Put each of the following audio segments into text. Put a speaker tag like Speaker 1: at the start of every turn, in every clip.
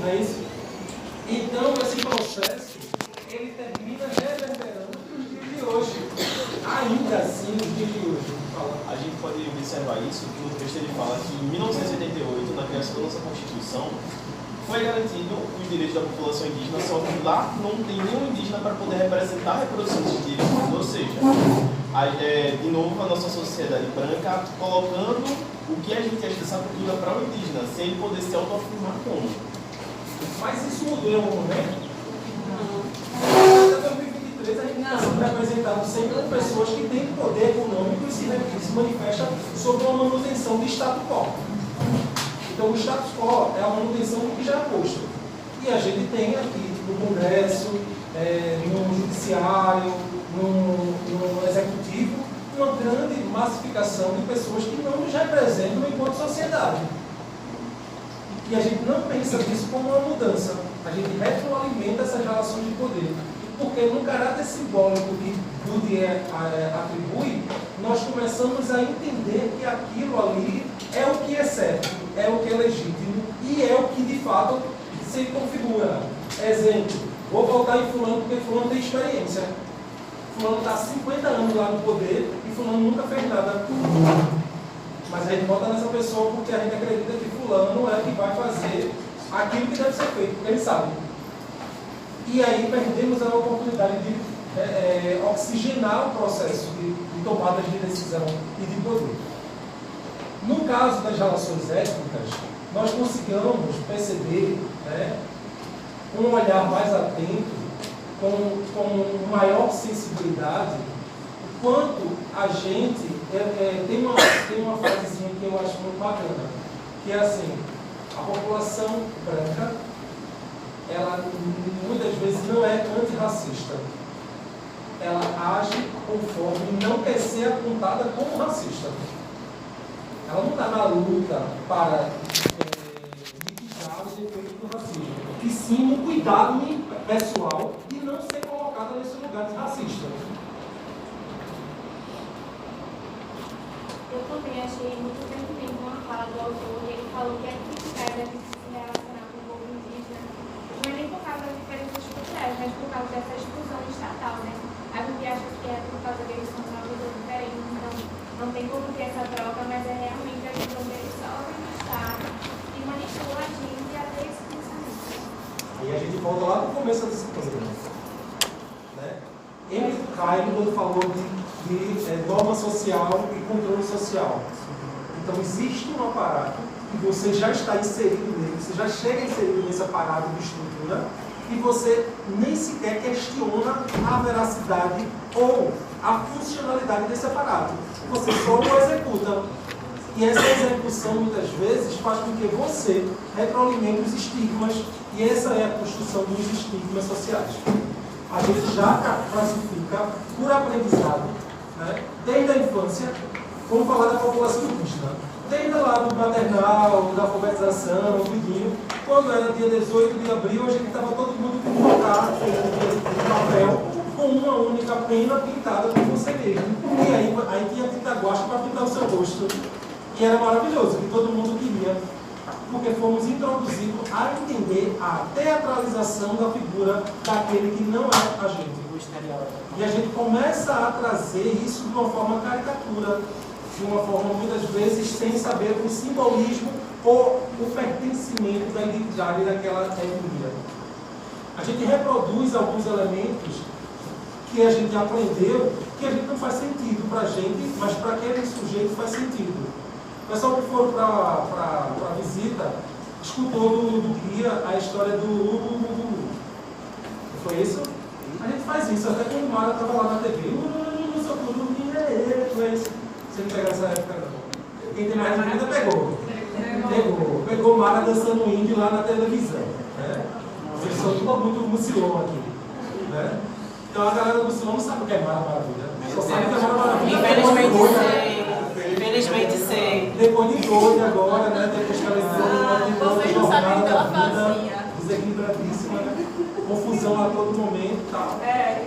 Speaker 1: Não é isso? Então, esse processo, ele termina reverberando para os dias de hoje. Ainda assim, os dias de hoje.
Speaker 2: A gente pode observar isso, que o texto ele fala que em 1988, na criação da nossa Constituição, foi garantido os direitos da população indígena, só que lá não tem nenhum indígena para poder representar a reprodução desses direitos. Ou seja, de novo, a nossa sociedade branca colocando o que a gente acha dessa cultura para o indígena, sem ele poder se autoafirmar como.
Speaker 1: Mas isso mudou em algum momento? Não. Até 2023 a gente está sendo representado sempre por pessoas que têm poder econômico e se manifesta sobre uma manutenção do status quo. Então o status quo é a manutenção do que já é posto. E a gente tem aqui no Congresso, no Judiciário, no Executivo, uma grande massificação de pessoas que não nos representam enquanto sociedade. E a gente não pensa nisso como uma mudança. A gente retroalimenta essas relações de poder. Porque no caráter simbólico que Bourdieu atribui, nós começamos a entender que aquilo ali é o que é certo, é o que é legítimo e é o que de fato se configura. Exemplo, vou voltar em fulano porque fulano tem experiência. Fulano está há 50 anos lá no poder e fulano nunca fez nada. Mas a gente vota nessa pessoa porque a gente acredita que fulano é que vai fazer aquilo que deve ser feito, porque ele sabe. E aí perdemos a oportunidade de oxigenar o processo de tomadas de decisão e de poder. No caso das relações étnicas, nós conseguimos perceber, com um olhar mais atento, com maior sensibilidade, o quanto a gente tem uma frasezinha que eu acho muito bacana, que é assim: a população branca, ela muitas vezes não é antirracista. Ela age conforme não quer ser apontada como racista. Ela não está na luta para mitigar os efeitos do racismo, e sim no cuidado pessoal de não ser colocada nesse lugar de racista.
Speaker 3: Eu também achei muito pertinente uma fala do autor, e ele falou que a criticar deve se relacionar com o povo indígena, não é nem por causa das diferenças culturais, mas por causa dessa exclusão estatal, né? A gente acha que é por causa deles são pessoas diferentes, então não tem como ter essa troca, mas é realmente a questão deles sofrem no Estado e manipula a gente a ter esse pensamento.
Speaker 1: Aí a gente volta lá no começo da disciplina. Emile Durkheim falou de norma social e controle social. Então existe um aparato que você já está inserido nele, você já chega inserido nesse aparato de estrutura e você nem sequer questiona a veracidade ou a funcionalidade desse aparato. Você só o executa. E essa execução, muitas vezes, faz com que você retroalimente os estigmas, e essa é a construção dos estigmas sociais. A gente já classifica por aprendizado, desde a infância, vamos falar da população indígena. Desde lá do maternal, da alfabetização, tudinho, quando era dia 18 de abril, a gente estava todo mundo com um placar de papel com uma única pena pintada por você mesmo. E aí tinha tinta guache para pintar o seu rosto. E era maravilhoso, que todo mundo queria, porque fomos introduzidos a entender a teatralização da figura daquele que não é a gente. E a gente começa a trazer isso de uma forma caricatura, de uma forma muitas vezes sem saber o simbolismo ou o pertencimento da identidade daquela etnia. A gente reproduz alguns elementos que a gente aprendeu, que a gente não faz sentido para a gente, mas para aquele sujeito faz sentido. O pessoal que for para a visita escutou do guia a história do Urubu. Foi isso? A gente faz isso, até quando o Mara estava lá na TV. Você não pegou essa época, não? Quem tem mais de vida pegou. Pegou Mara dançando índio lá na televisão. Vocês são tudo muito mucilão aqui. Então a galera do mucilão não sabe o que é Mara Maravilha. Só sabe que é Mara Maravilha.
Speaker 4: Infelizmente sei.
Speaker 1: Depois de doido agora, depois que ela entrou
Speaker 5: vocês não sabem o que ela
Speaker 1: fazia. Desequilibradíssima, confusão a todo momento e tal.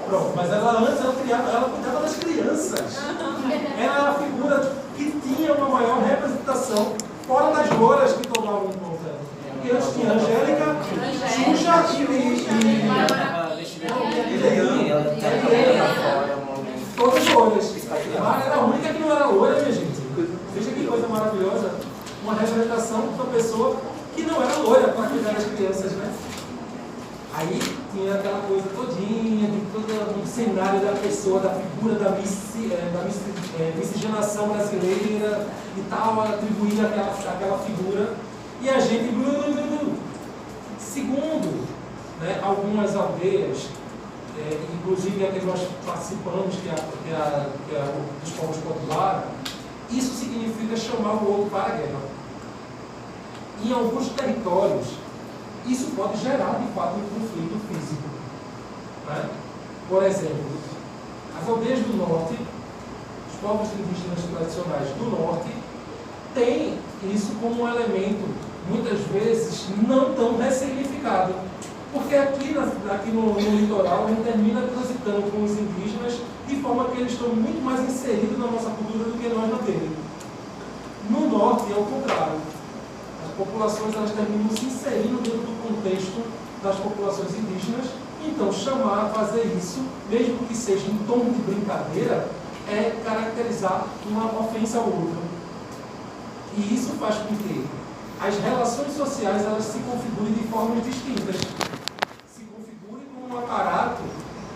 Speaker 1: Pronto, mas ela antes ela cuidava das crianças. Ela era a figura que tinha uma maior representação fora das louras que tomavam conta. Porque antes tinha Angélica, Xuxa todas loiras. Mara era a única que não era loira, minha gente. Veja que coisa maravilhosa. Uma representação de uma pessoa que não era loira para cuidar das crianças, né? Aí tinha aquela coisa todinha, de todo o cenário da pessoa, da figura da miscigenação brasileira e tal, atribuída àquela figura. E a gente, segundo, né, algumas aldeias, inclusive a que nós participamos, que é dos povos populares, isso significa chamar o outro para a guerra. Em alguns territórios, isso pode gerar, de fato, um conflito físico. Né? Por exemplo, as aldeias do norte, os povos indígenas tradicionais do norte, têm isso como um elemento, muitas vezes, não tão ressignificado. Porque aqui no litoral, a gente termina transitando com os indígenas de forma que eles estão muito mais inseridos na nossa cultura do que nós na dele. No norte, é o contrário. As populações elas terminam se inserindo dentro do contexto das populações indígenas. Então, fazer isso, mesmo que seja em tom de brincadeira, é caracterizar uma ofensa ao outro. E isso faz com que as relações sociais elas se configurem de formas distintas. Se configurem como um aparato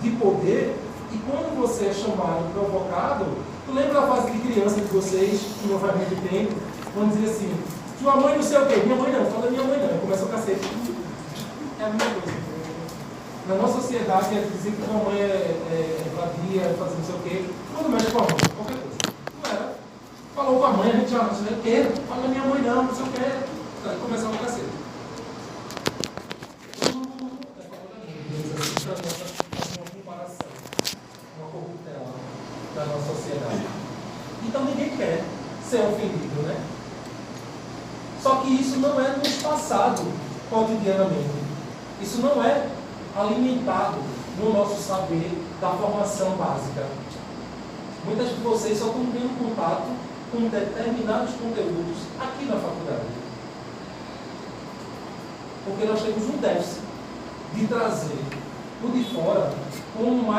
Speaker 1: de poder, e quando você é chamado, provocado, tu lembra da fase de criança de vocês, que não faz muito tempo, quando dizia assim, tua mãe não sei o quê, minha mãe não, fala minha mãe não, começa o cacete. É a mesma coisa. Na nossa sociedade, é dizer que tua mãe é vadia, fazer não sei o quê, quando mexe com a mãe, qualquer coisa. Não era. Falou com a mãe, a gente já não sei o quê, fala minha mãe não sei o quê. Aí começa o cacete. Para fazer uma comparação, uma corruptela da nossa sociedade. Então ninguém quer ser ofendido, né? Só que isso não é nos passado cotidianamente. Isso não é alimentado no nosso saber da formação básica. Muitas de vocês só estão tendo contato com determinados conteúdos aqui na faculdade. Porque nós temos um déficit de trazer o de fora como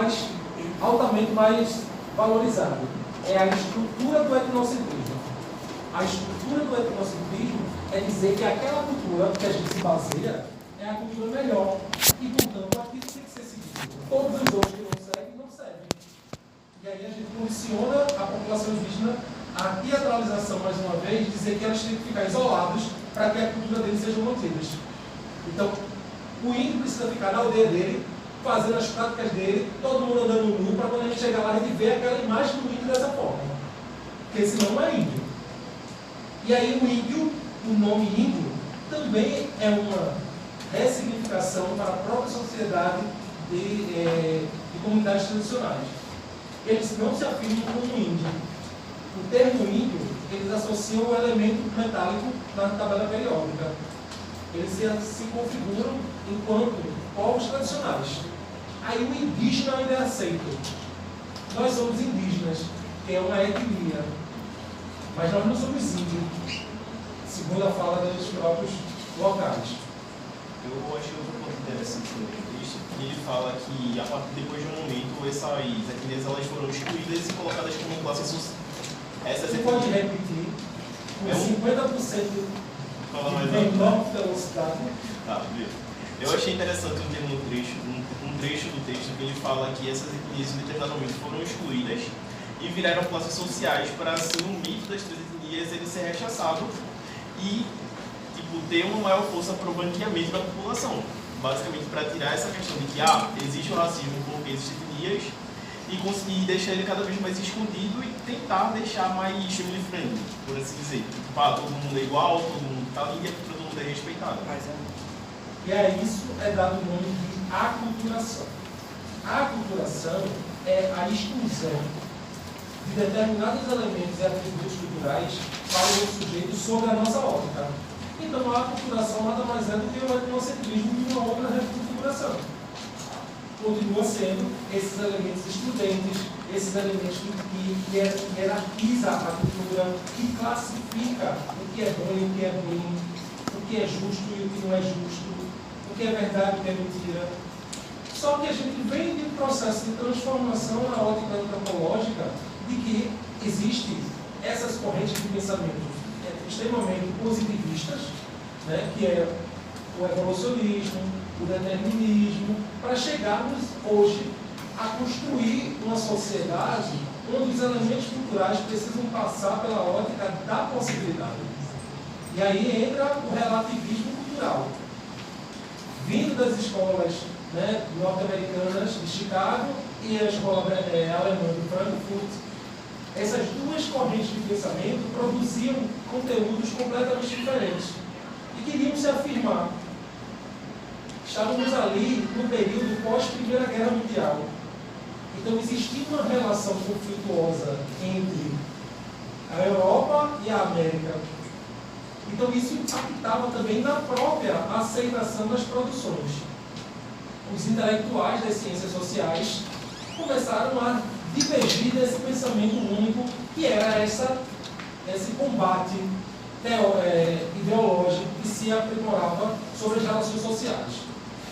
Speaker 1: altamente mais valorizado. É a estrutura do etnocentrismo. A estrutura do etnocentrismo é dizer que aquela cultura que a gente se baseia é a cultura melhor. E, portanto, aquilo tem que ser seguido. Todos os outros que não seguem, não servem. E aí a gente condiciona a população indígena a teatralização, mais uma vez, dizer que elas têm que ficar isolados para que a cultura deles seja mantida. Então, o índio precisa ficar na aldeia dele, fazendo as práticas dele, todo mundo andando nu, para quando a gente chegar lá, a gente ver aquela imagem do índio dessa forma. Porque senão não é índio. E aí o índio, o nome índio, também é uma ressignificação para a própria sociedade de comunidades tradicionais. Eles não se afirmam como índio. O termo índio, eles associam o elemento metálico na tabela periódica. Eles se configuram enquanto povos tradicionais. Aí o indígena ainda é aceito. Nós somos indígenas, que é uma etnia. Mas nós não somos índios, segundo a fala dos próprios locais.
Speaker 2: Eu achei outro ponto interessante sobre isso, que ele fala que a partir depois de um momento essas etnias elas foram excluídas e colocadas como classe social.
Speaker 1: Você pode repetir com 50% de menor velocidade?
Speaker 2: Tá, beleza. Eu achei interessante um trecho do texto que ele fala que essas etnias em determinado momento foram excluídas e viraram classes sociais para assim o mito das três etnias ele ser rechaçado e ter uma maior força para o branqueamento da população. Basicamente para tirar essa questão de que existe o racismo porque existem etnias e conseguir deixar ele cada vez mais escondido e tentar deixar mais family-friendly, por assim dizer. Todo mundo é igual, todo mundo está ali e todo mundo é respeitado.
Speaker 1: E a isso é dado o nome de aculturação. A aculturação é a exclusão de determinados elementos e atributos culturais para o sujeito sobre a nossa órbita. Então a aculturação nada mais é do que o etnocentrismo de uma outra reconfiguração. Continua sendo esses elementos excludentes, esses elementos que hierarquiza a cultura, que classifica o que é bom e o que é ruim, o que é justo e o que não é justo. o que é verdade, o que é mentira. Só que a gente vem de um processo de transformação na ótica antropológica de que existem essas correntes de pensamento extremamente positivistas, né, que é o evolucionismo, o determinismo, para chegarmos hoje a construir uma sociedade onde os elementos culturais precisam passar pela ótica da possibilidade. E aí entra o relativismo cultural. Vindo das escolas, né, norte-americanas de Chicago e a escola alemã de Frankfurt, essas duas correntes de pensamento produziam conteúdos completamente diferentes e queriam se afirmar. Estávamos ali no período pós-Primeira Guerra Mundial. Então existia uma relação conflituosa entre a Europa e a América. Então isso impactava também na própria aceitação das produções. Os intelectuais das ciências sociais começaram a divergir desse pensamento único que era esse combate ideológico que se aprimorava sobre as relações sociais.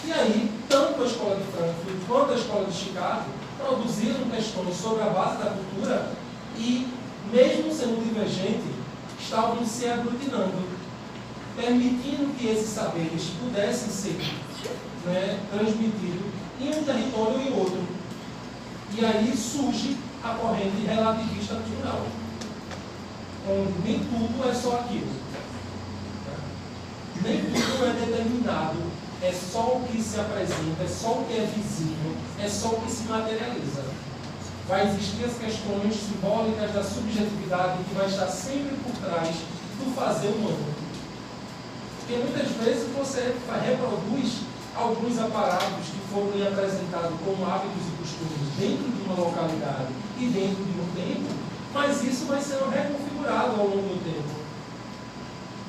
Speaker 1: E aí, tanto a escola de Frankfurt quanto a escola de Chicago produziram questões sobre a base da cultura e, mesmo sendo divergente, estavam se aglutinando, permitindo que esses saberes pudessem ser, né, transmitidos em um território ou em outro. E aí surge a corrente relativista cultural, onde nem tudo é só aquilo. Nem tudo é determinado, é só o que se apresenta, é só o que é visível, é só o que se materializa. Vai existir as questões simbólicas da subjetividade que vai estar sempre por trás do fazer humano. Porque muitas vezes você reproduz alguns aparatos que foram lhe apresentados como hábitos e costumes dentro de uma localidade e dentro de um tempo, mas isso vai sendo reconfigurado ao longo do tempo.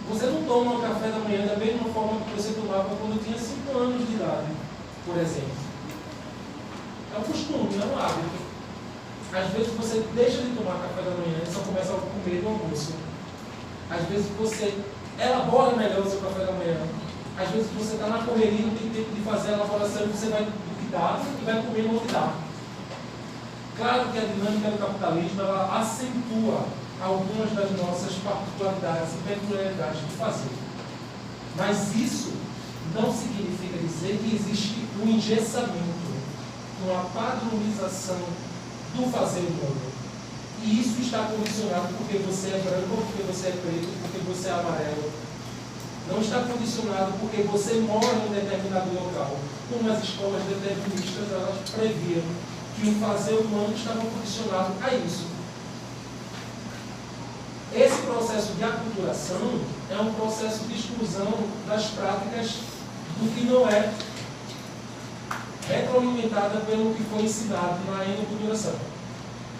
Speaker 1: Você não toma um café da manhã da mesma forma que você tomava quando tinha 5 anos de idade, por exemplo. É um costume, é um hábito. Às vezes você deixa de tomar café da manhã e só começa a comer do almoço. Às vezes você elabora melhor o seu café da manhã. Às vezes você está na correria, não tem tempo de fazer a elaboração, você vai do que dá e vai comer no que dá. Claro que a dinâmica do capitalismo ela acentua algumas das nossas particularidades e peculiaridades de fazer. Mas isso não significa dizer que existe um engessamento, uma padronização do fazer humano. E isso está condicionado porque você é branco, porque você é preto, porque você é amarelo. Não está condicionado porque você mora em um determinado local. Como as escolas deterministas, elas previam que o fazer humano estava condicionado a isso. Esse processo de aculturação é um processo de exclusão das práticas do que não é retroalimentada pelo que foi ensinado na enculturação.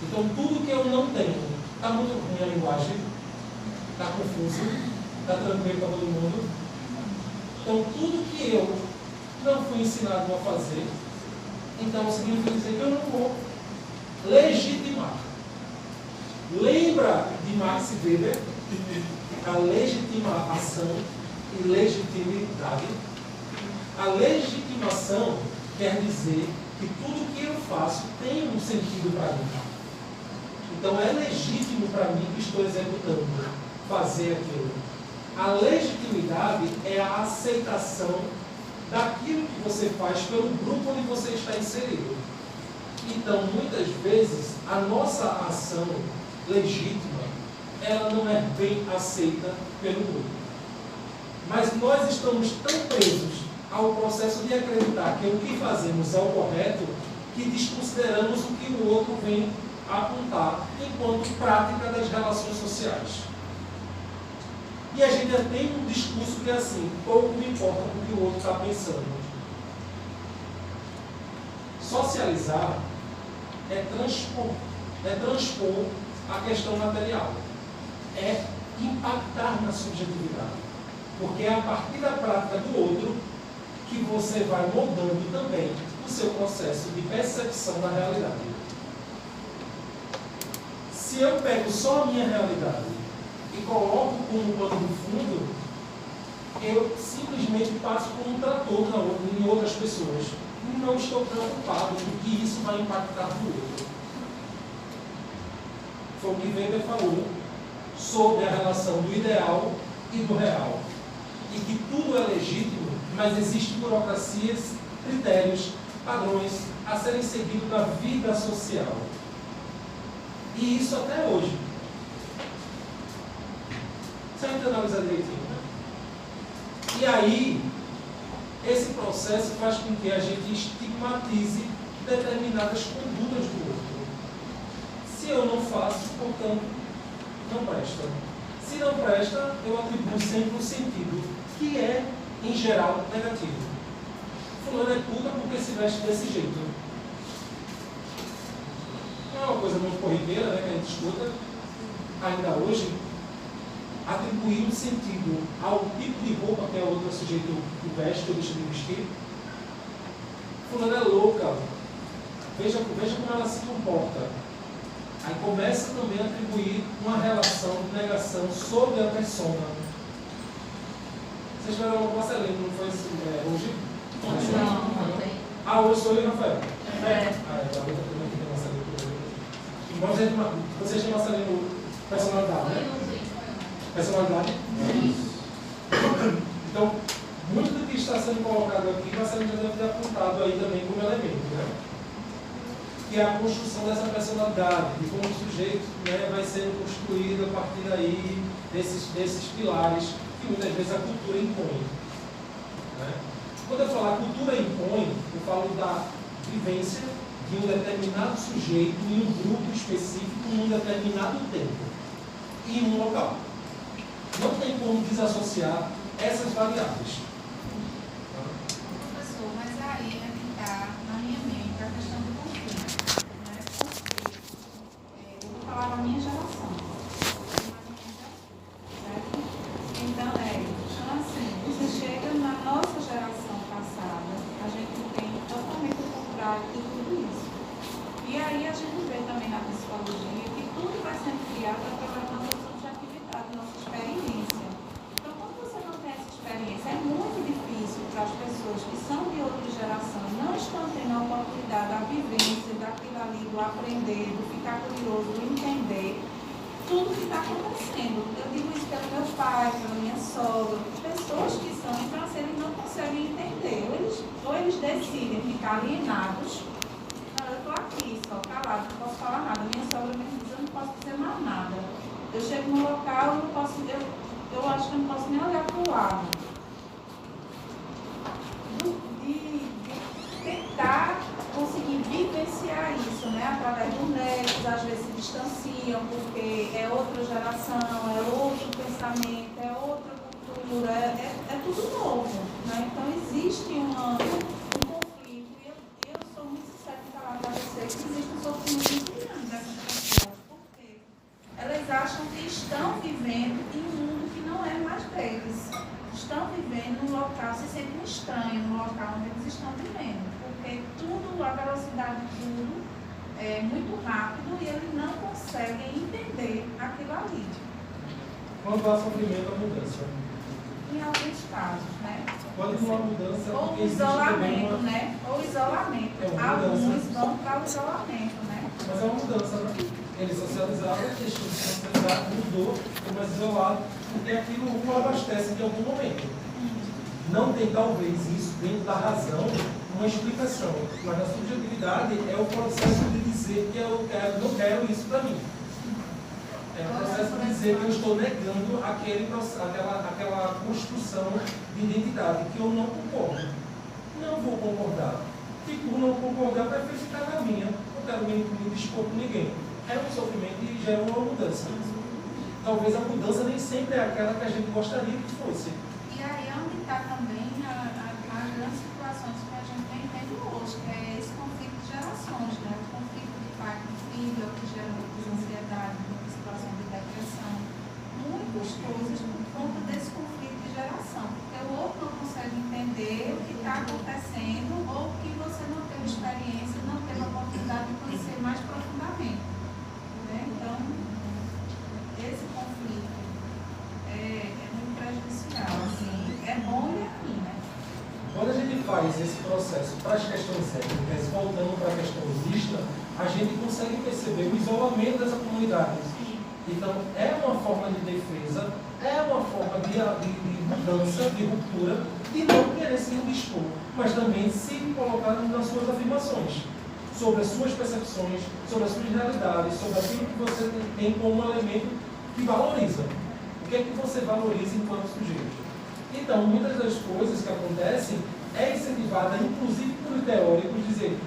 Speaker 1: Então, tudo que eu não tenho, está muito ruim a linguagem, está confuso, está tranquilo para todo mundo. Então, tudo que eu não fui ensinado a fazer, então significa dizer que eu não vou legitimar. Lembra de Max Weber, a legitimação e legitimidade? A legitimação quer dizer que tudo que eu faço tem um sentido para mim. Então é legítimo para mim que estou executando, fazer aquilo. A legitimidade é a aceitação daquilo que você faz pelo grupo onde você está inserido. Então, muitas vezes, a nossa ação legítima, ela não é bem aceita pelo grupo. Mas nós estamos tão presos ao processo de acreditar que o que fazemos é o correto, que desconsideramos o que o outro vem apontar enquanto prática das relações sociais. E a gente tem um discurso que é assim, pouco me importa o que o outro está pensando. Socializar é transpor a questão material. É impactar na subjetividade. Porque é a partir da prática do outro que você vai moldando também o seu processo de percepção da realidade. Se eu pego só a minha realidade e coloco como pano de fundo, eu simplesmente passo por um trator em outras pessoas. Não estou preocupado com que isso vai impactar no outro. Foi o que Weber falou sobre a relação do ideal e do real. E que tudo é legítimo, mas existem burocracias, critérios, padrões a serem seguidos na vida social. E isso até hoje. Se a gente analisar direitinho, né? E aí, esse processo faz com que a gente estigmatize determinadas condutas do outro. Se eu não faço, portanto, não presta. Se não presta, eu atribuo sempre um sentido que é, em geral, negativo. Fulano é puta porque se veste desse jeito. Não é uma coisa muito corriqueira, né, que a gente escuta, ainda hoje, atribuir um sentido ao tipo de roupa que a outra sujeito veste ou deixa de vestir. Fulano é louca. Veja como ela se comporta. Aí começa também a atribuir uma relação de negação sobre a persona. Vocês tiveram uma Marcelino, não foi hoje?
Speaker 4: Não tem.
Speaker 1: Ah, hoje sou eu e Rafael.
Speaker 4: É.
Speaker 1: Ah, a outra também que tem Marcelino. Vocês têm Marcelino personalidade, né? Personalidade? Então, muito do que está sendo colocado aqui, Marcelino já deve ter apontado aí também como elemento, né? Que é a construção dessa personalidade, de como o sujeito, né, vai sendo construído a partir daí desses pilares que muitas vezes a cultura impõe. Né? Quando eu falar cultura impõe, eu falo da vivência de um determinado sujeito em um grupo específico, em um determinado tempo e em um local. Não tem como desassociar essas variáveis.
Speaker 5: Professor, mas aí é que está na minha mente a questão do conflito. Né? Conflito. Eu vou falar da minha geração. Certo? Então, assim, você chega na nossa geração passada, a gente tem totalmente o contrário de tudo isso. E aí a gente vê também na psicologia que tudo vai sendo criado através da nossa subjetividade, da nossa experiência. Então, quando você não tem essa experiência, é muito difícil para as pessoas que são de outra geração, não estão tendo a oportunidade da vivência, daquilo ali, do aprender, do ficar curioso, do entender tudo que está acontecendo. Eu digo isso pelos meus pais, pela minha sogra, pessoas que são, então assim, eles não conseguem entender. Ou eles decidem ficar alienados. Não, eu estou aqui só, calado, não posso falar nada. Minha sogra me diz, eu não posso dizer mais nada. Eu chego no local, eu não posso, eu acho que eu não posso nem olhar para o lado. De tentar conseguir vivenciar isso, né? Através do netos, às vezes se distanciam, porque é outra geração, é outro pensamento, é outra cultura, é tudo novo, né? Então existe um conflito, e eu sou muito sincera em falar para vocês que existe um sofrimento muito grande dessas pessoas, porque elas acham que estão vivendo em um mundo que não é mais deles. Estão vivendo num local, se sentem estranho no local onde eles estão vivendo, porque tudo, a velocidade de tudo é muito rápido e eles não conseguem entender aquilo ali.
Speaker 1: Quando há sofrimento, há mudança.
Speaker 5: Em alguns casos, né?
Speaker 1: Quando não há mudança,
Speaker 5: Ou
Speaker 1: porque existe também
Speaker 5: isolamento,
Speaker 1: uma...
Speaker 5: né? Ou isolamento.
Speaker 1: É uma
Speaker 5: Alguns
Speaker 1: mudança.
Speaker 5: vão para o isolamento, né?
Speaker 1: Mas é uma mudança, né? Ele socializava, deixou de socializar, mudou, ficou mais isolado, porque aquilo o abastece em algum momento. Não tem, talvez, isso dentro da razão, uma explicação. Mas a subjetividade é o processo de dizer que eu quero, não quero isso para mim. É o processo de dizer que eu estou negando aquela construção de identidade, que eu não concordo. Não vou concordar. E por não concordar, eu prefiro ficar na minha. Não quero me dispor com ninguém. É um sofrimento e gera uma mudança. Talvez a mudança nem sempre é aquela que a gente gostaria que fosse.
Speaker 5: E aí é onde está também as grandes situações que a gente vem tendo hoje, que é esse conflito de gerações, né? O conflito de pai com filho, que gera muitas ansiedades, muita situação de depressão, muitas coisas por conta desse conflito de geração. Porque o outro não consegue entender o que está acontecendo ou que você não teve experiência, não teve a oportunidade de conhecer mais profundamente. Né? Então, esse conflito é muito prejudicial, assim, é
Speaker 1: faz esse processo para as questões étnicas, voltando para a questão indígena, a gente consegue perceber o isolamento dessa comunidade. Então, é uma forma de defesa, é uma forma de mudança, de ruptura, de não querer se indispor, mas também se colocar nas suas afirmações, sobre as suas percepções, sobre as suas realidades, sobre aquilo que você tem como elemento que valoriza. O que é que você valoriza enquanto sujeito? Então, muitas das coisas que acontecem é incentivada, inclusive por teóricos, dizer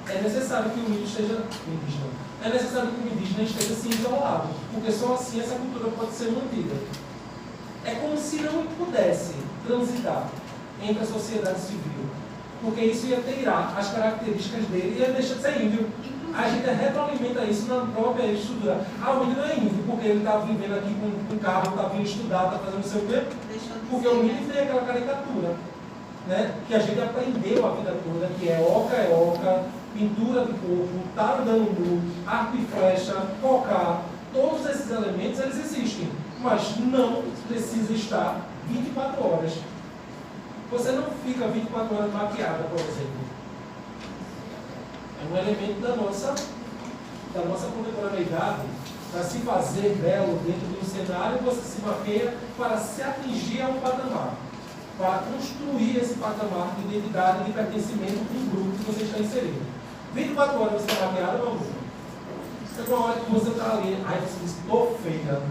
Speaker 1: é necessário que o índio esteja indígena. É necessário que o indígena esteja assim isolado, porque só assim essa cultura pode ser mantida. É como se não pudesse transitar entre a sociedade civil, porque isso ia tirar as características dele e ia deixar de ser índio. A gente retroalimenta isso na própria estrutura. O índio não é índio, porque ele está vivendo aqui com carro, está vindo estudar, está fazendo não sei o quê. Porque o índio tem aquela caricatura, né, que a gente aprendeu a vida toda, que é oca, pintura de corpo, taro dando nu, arco e flecha, cocar. Todos esses elementos, eles existem, mas não precisa estar 24 horas. Você não fica 24 horas maquiada, por exemplo. É um elemento da nossa contemporaneidade, para se fazer belo dentro de um cenário, você se maqueia para se atingir a um patamar, para construir esse patamar de identidade, de pertencimento com um grupo que você está inserido. 24 horas você está maquiada, meu amor. Chega uma hora que você está ali, aí você diz, estou feia.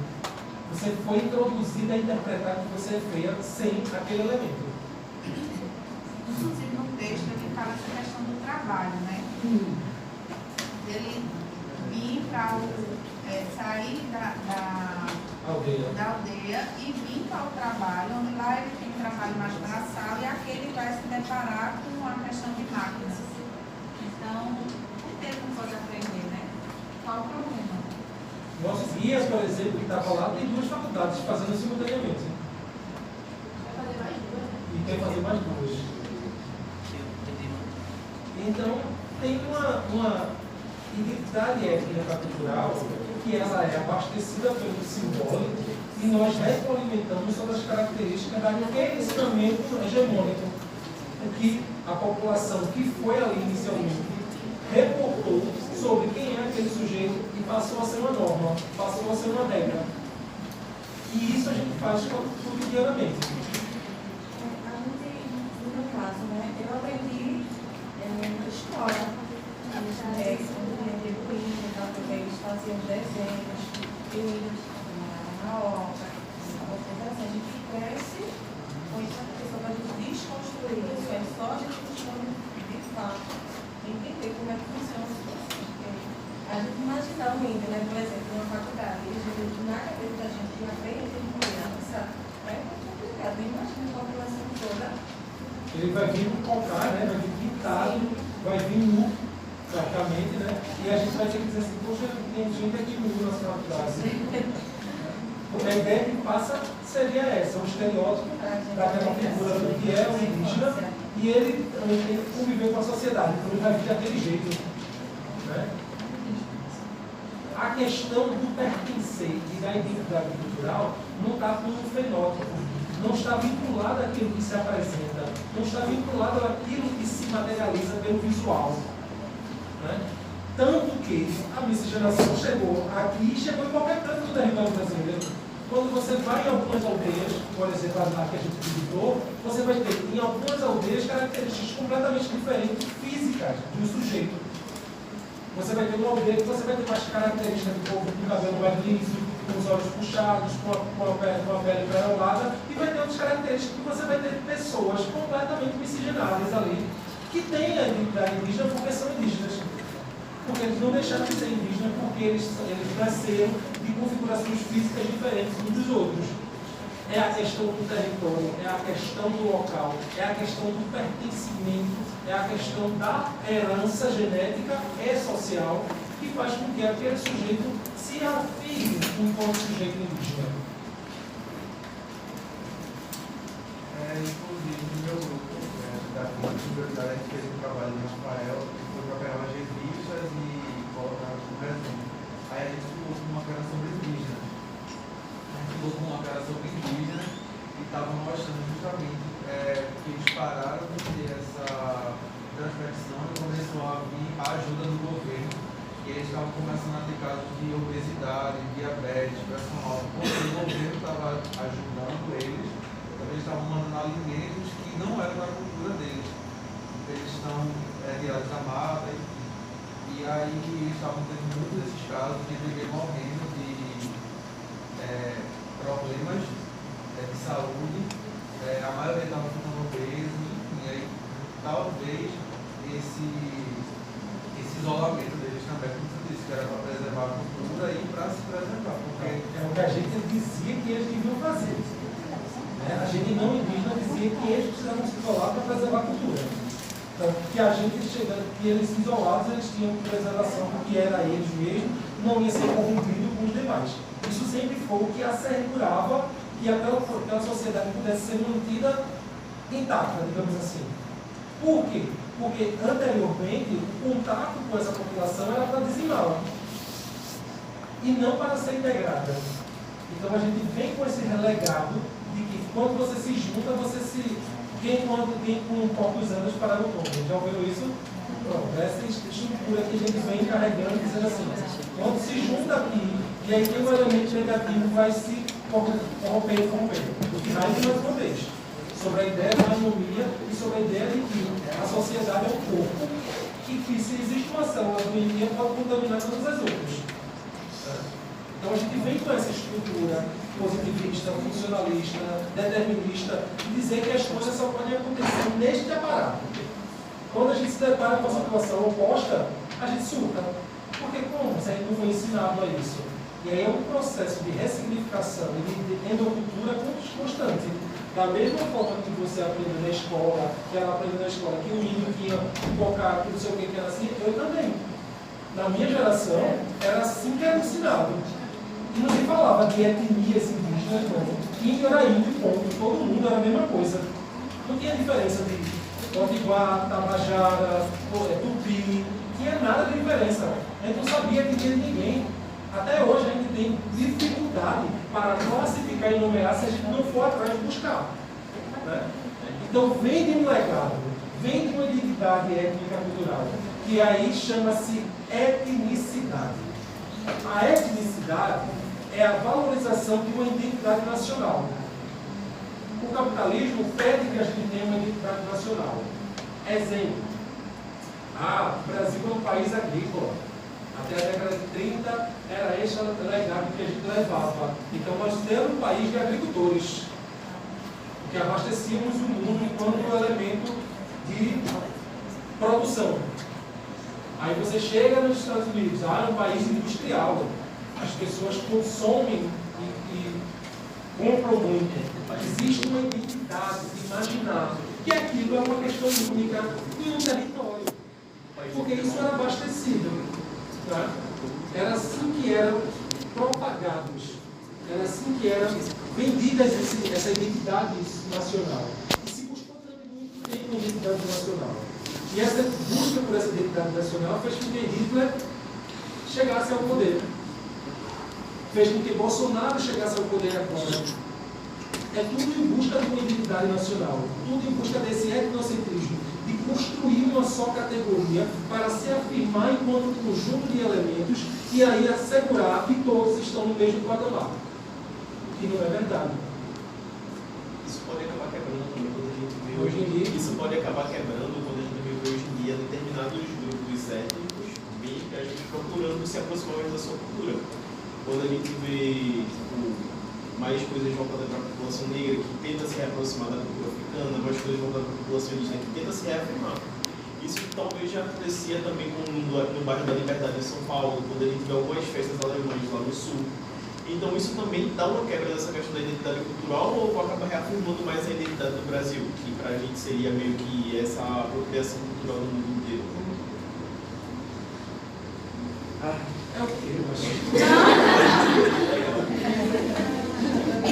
Speaker 1: Você foi introduzida a interpretar que você é feia sem aquele elemento.
Speaker 5: Inclusive no texto ele fala essa questão do trabalho, né? Ele vir para sair da aldeia e vir para o trabalho, onde lá ele tem trabalho mais braçal e aqui ele vai se deparar com a questão de máquinas. Então, por que ele não pode aprender, né? Qual o problema?
Speaker 1: Nossos guias, por exemplo, que estava lá, tem 2 faculdades fazendo simultaneamente. E quer fazer mais 2. Então, tem uma identidade étnica cultural que ela é abastecida pelo simbólico e nós retroalimentamos sobre as características daquele ensinamento hegemônico que a população que foi ali inicialmente reportou sobre quem é aquele sujeito e passou a ser uma norma, passou a ser uma regra. E isso a gente faz cotidianamente.
Speaker 6: No caso, né, eu aprendi história. Porque eles faziam desenhos, filmes, na obra. Então, assim, a gente cresce com essa questão da gente desconstruir isso. É só a gente construir de fato, entender como é que funciona a situação. A gente imagina o índio, né, por exemplo, numa faculdade, na cabeça da gente aprende com criança, é muito complicado. Imagina a população toda.
Speaker 1: Ele vai vir com cocar, né? Vai vir pintado, vai vir nu, praticamente, né? E a gente vai ter que dizer assim, poxa, tem gente aqui nu nas faculdades. Porque a ideia que passa seria essa, o estereótipo daquela figura do que é o indígena, e ele também tem que conviver com a sociedade, então ele vai vir daquele jeito. Né? A questão do pertencer e da identidade cultural não está com um fenótipo, não está vinculado àquilo que se apresenta, não está vinculado àquilo que se materializa pelo visual. Né? Tanto que a miscigenação chegou aqui e chegou em qualquer canto do território brasileiro. Quando você vai em algumas aldeias, por exemplo, a que a gente visitou, você vai ter em algumas aldeias características completamente diferentes físicas do sujeito. Você vai ter uma aldeia que você vai ter mais características do povo com o cabelo mais liso, com os olhos puxados, com a pele perolada, e vai ter outras características que você vai ter pessoas completamente miscigenadas ali, que têm a identidade indígena porque são indígenas. Porque eles não deixaram de ser indígenas porque eles nasceram de configurações físicas diferentes uns dos outros. É a questão do território, é a questão do local, é a questão do pertencimento, é a questão da herança genética e social que faz com que aquele sujeito se afirme enquanto sujeito indígena.
Speaker 7: Inclusive, no meu grupo da Universidade, a gente fez um trabalho em Rafael, que foi para pegar umas revistas e colocar no presente. Aí a gente ficou com uma cara sobre indígena. A gente ficou com uma cara sobre indígena e estava mostrando justamente que eles pararam de ter essa transversão e começou a vir a ajuda do governo. E eles estavam começando a ter casos de obesidade, diabetes, pressão alta. Porque o governo estava ajudando eles, eles estavam mandando alimentos que não eram da cultura deles. Eles estão tirados da mata, e aí eles estavam tendo muitos desses casos de bebê morrendo de problemas de saúde. A maioria estava ficando obeso, enfim, aí talvez esse isolamento deles também, como você disse, que era para preservar a cultura e para se preservar, porque
Speaker 1: É o que a gente dizia que eles deviam fazer. A gente não indígena dizia que eles precisavam se isolar para preservar a cultura. Então, que a gente chegando, que eles isolados, eles tinham preservação do que era eles mesmos, não ia ser corrompido com os demais. Isso sempre foi o que assegurava que aquela sociedade pudesse ser mantida intacta, digamos assim. Por quê? Porque anteriormente o contato com essa população era para dizimá-la e não para ser integrada. Então a gente vem com esse relegado de que quando você se junta, você se. Quem com poucos anos para o tombo. Já ouviram isso? Pronto, essa estrutura que a gente vem carregando, dizendo assim, quando se junta aqui, e aí tem um elemento negativo que vai se corromper. Mais uma vez, sobre a ideia da harmonia e sobre a ideia de que a sociedade é um corpo e que se existe uma célula doentia pode contaminar todas as outras. Então a gente vem com essa estrutura positivista, funcionalista, determinista, e dizer que as coisas só podem acontecer neste aparato. Quando a gente se depara com a situação oposta, a gente surta. Porque como? Se a gente não foi ensinado a isso. E aí é um processo de ressignificação e de endocultura constante. Da mesma forma que você aprende na escola, que ela aprende na escola, que o índio tinha um bocado, que não sei o que era assim, eu também. Na minha geração, era assim que era ensinado. E não se falava de etnias indígenas, não. Índio era índio, ponto. Todo mundo era a mesma coisa. Não tinha diferença de Potiguar, Tabajara, Tupi. Não tinha nada de diferença. A gente não sabia que tinha ninguém. Até hoje a gente tem dificuldade para classificar e numerar se a gente não for atrás de buscar. Né? Então vem de um legado, vem de uma identidade étnica cultural, que aí chama-se etnicidade. A etnicidade é a valorização de uma identidade nacional. O capitalismo pede que a gente tenha uma identidade nacional. Exemplo. O Brasil é um país agrícola. Até a década de 30 era esse o legado que a gente levava. Então nós temos um país de agricultores, que abastecíamos o mundo enquanto elemento de produção. Aí você chega nos Estados Unidos, é um país industrial. As pessoas consomem e compram muito. Existe uma identidade de imaginar que aquilo é uma questão única em um território. Porque isso era abastecido. Tá? Era assim que eram propagados. Era assim que eram vendidas essa identidade nacional. E se buscou durante muito tempo uma identidade nacional. E essa busca por essa identidade nacional fez com que Hitler chegasse ao poder. Fez com que Bolsonaro chegasse ao poder agora. É tudo em busca de uma identidade nacional. Tudo em busca desse etnocentrismo. De construir uma só categoria para se afirmar enquanto conjunto de elementos e aí assegurar que todos estão no mesmo patamar. O que não é verdade.
Speaker 2: Isso pode acabar quebrando também quando a gente vê
Speaker 1: Hoje em dia.
Speaker 2: Isso pode acabar quebrando quando a gente vê hoje em dia determinados grupos étnicos bem a gente procurando se aproximar mais da sua cultura. Quando a gente vê mais coisas voltadas para a população negra que tenta se reaproximar da cultura africana, mais coisas voltadas para a população indígena que tenta se reafirmar. Isso talvez já acontecia também no bairro da Liberdade em São Paulo, quando a gente vê algumas festas alemãs lá no sul. Então isso também dá uma quebra nessa questão da identidade cultural ou acaba reafirmando mais a identidade do Brasil, que para a gente seria meio que essa apropriação cultural do mundo inteiro.
Speaker 1: É o quê?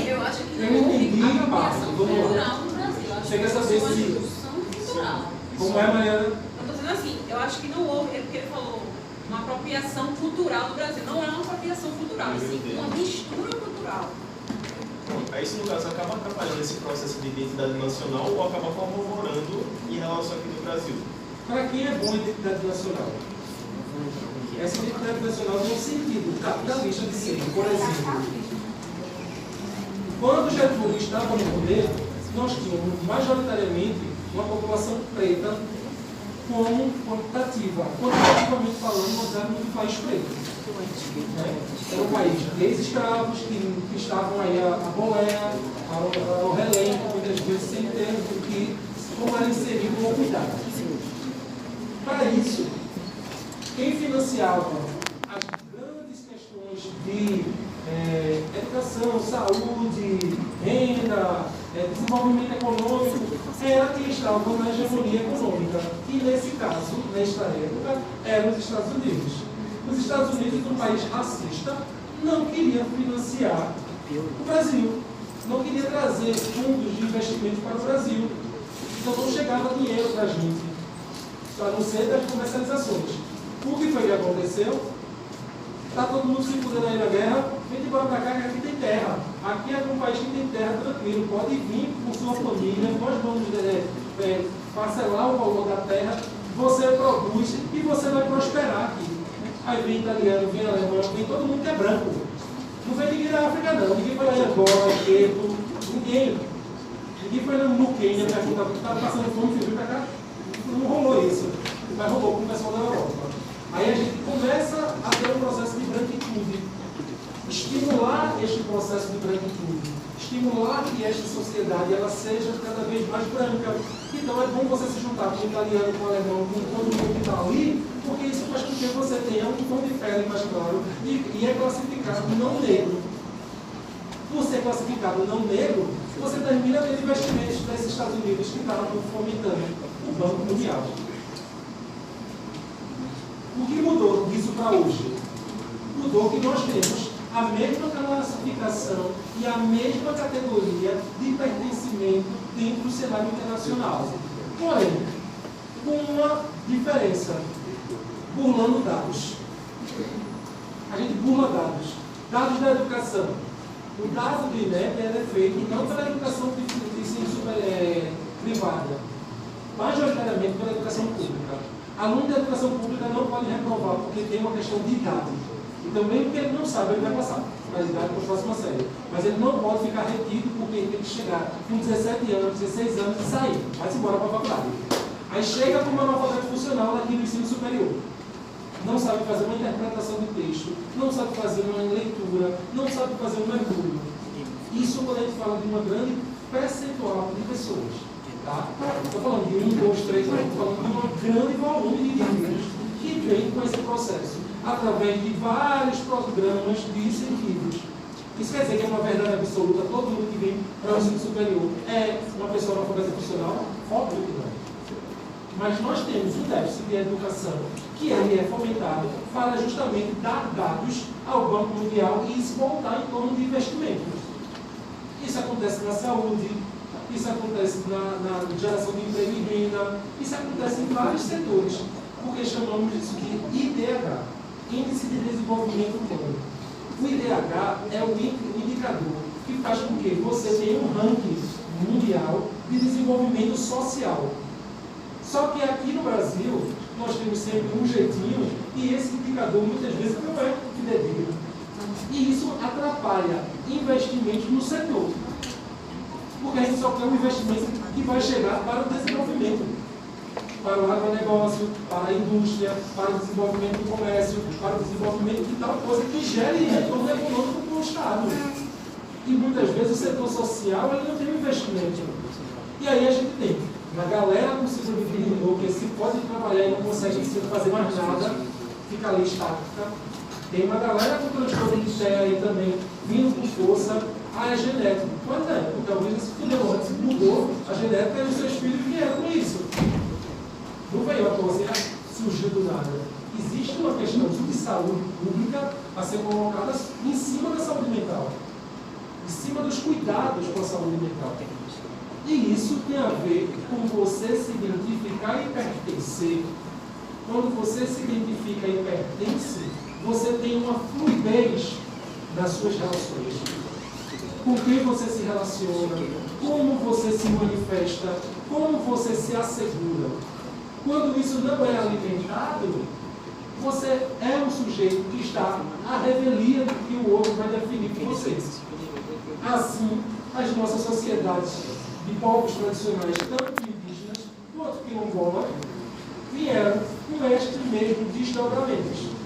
Speaker 8: Eu acho que
Speaker 1: Eu
Speaker 8: não houve
Speaker 1: entendi,
Speaker 8: apropriação
Speaker 1: Pablo, vamos lá.
Speaker 8: cultural no Brasil. Acho
Speaker 1: Você quer
Speaker 8: que
Speaker 1: saber
Speaker 8: foi uma
Speaker 1: se-
Speaker 8: discussão cultural.
Speaker 1: Como é, Mariana?
Speaker 9: Eu estou dizendo assim, eu acho que não houve, é porque ele falou uma apropriação cultural do Brasil. Não é uma apropriação cultural, e sim uma mistura cultural.
Speaker 2: Aí isso, no caso, acaba atrapalhando esse processo de identidade nacional ou acaba corroborando em relação aqui no Brasil?
Speaker 1: Para quem é bom a identidade nacional? Essa identidade nacional tem um sentido capitalista de ser. Por exemplo, quando Getúlio estava no poder, nós tínhamos majoritariamente uma população preta como quantitativamente falando, nós éramos um país preto. Era um país de ex-escravos que estavam aí a boleia, ao relento, muitas vezes sem ter que como era inserido ou cuidado. Para isso, quem financiava as grandes questões de educação, saúde, renda, desenvolvimento econômico, era quem estava na hegemonia econômica. E nesse caso, nesta época, eram os Estados Unidos. Os Estados Unidos, um país racista, não queria financiar o Brasil. Não queria trazer fundos de investimento para o Brasil. Então não chegava dinheiro para a gente, a não ser das comercializações. O que foi que aconteceu? Está todo mundo se fudendo aí na guerra, vem embora para cá que aqui tem terra. Aqui é um país que tem terra tranquilo, pode vir com sua família, nós vamos parcelar o valor da terra, você produz e você vai prosperar aqui. Aí vem italiano, vem alemão, vem todo mundo que é branco. Não vem ninguém da África não, ninguém foi lá em Angola, Queto, ninguém foi no Quênia perguntar porque estava passando fome e veio para cá. Não rolou isso, mas rolou com o pessoal da Europa. Aí a gente começa a ter um processo de branquitude, estimular este processo de branquitude, estimular que esta sociedade ela seja cada vez mais branca. Então é bom você se juntar com o italiano, com o alemão, com todo mundo que está ali, porque isso faz com que você tenha um tom de pele mais claro e é classificado não negro. Por ser classificado não negro, você termina tendo investimentos desses Estados Unidos que estavam fomentando o Banco Mundial. O que mudou disso para hoje? Mudou que nós temos a mesma classificação e a mesma categoria de pertencimento dentro do cenário internacional. Porém, com uma diferença, burlando dados. A gente burla dados. Dados da educação. O dado do INEP é feito não pela educação de ensino privada, majoritariamente pela educação pública. Aluno da educação pública não pode reprovar porque tem uma questão de idade. Então, mesmo que ele não saiba, ele vai passar para a idade para a próxima série. Mas ele não pode ficar retido porque ele tem que chegar com 17 anos, 16 anos e sair. Vai-se embora para a faculdade. Aí chega com uma analfabeto funcional aqui no ensino superior. Não sabe fazer uma interpretação de texto, não sabe fazer uma leitura, não sabe fazer um mergulho. Isso quando a gente fala de uma grande percentual de pessoas. Tá? Estou falando de 1, 2, 3, não. Estou falando de um grande volume de indivíduos que vem com esse processo, através de vários programas de incentivos. Isso quer dizer que é uma verdade absoluta, todo mundo que vem para o ensino superior é uma pessoa analfabeta funcional? Óbvio que não. Mas nós temos um déficit de educação que ele é fomentado para justamente dar dados ao Banco Mundial e se voltar em torno de investimentos. Isso acontece na saúde, isso acontece na geração de emprego e renda, isso acontece em vários setores, porque chamamos disso de IDH, Índice de Desenvolvimento Humano. O IDH é o indicador que faz com que você tenha um ranking mundial de desenvolvimento social. Só que aqui no Brasil, nós temos sempre um jeitinho e esse indicador muitas vezes não é fidedigno. E isso atrapalha investimentos no setor. Porque a gente só quer um investimento que vai chegar para o desenvolvimento. Para o agronegócio, para a indústria, para o desenvolvimento do comércio, para o desenvolvimento de tal coisa que gere retorno econômico para o Estado. E muitas vezes o setor social ele não tem investimento. E aí a gente tem uma galera com síndrome de Rimbaud que se pode trabalhar e não consegue fazer mais nada, fica ali estática. Tem uma galera com transtorno de TEA aí também, vindo com força. Ah, é genético. Pois é, porque talvez isso fudeu antes, mudou a genética e os seus filhos vieram com isso. Não veio a coisa, surgiu do nada. Existe uma questão de saúde pública a ser colocada em cima da saúde mental, em cima dos cuidados com a saúde mental. E isso tem a ver com você se identificar e pertencer. Quando você se identifica e pertence, você tem uma fluidez nas suas relações. com quem você se relaciona, como você se manifesta, como você se assegura. Quando isso não é alimentado, você é um sujeito que está à revelia do que o outro vai definir por você. Assim, as nossas sociedades de povos tradicionais, tanto indígenas quanto quilombolas, vieram com este mesmo desdobramento.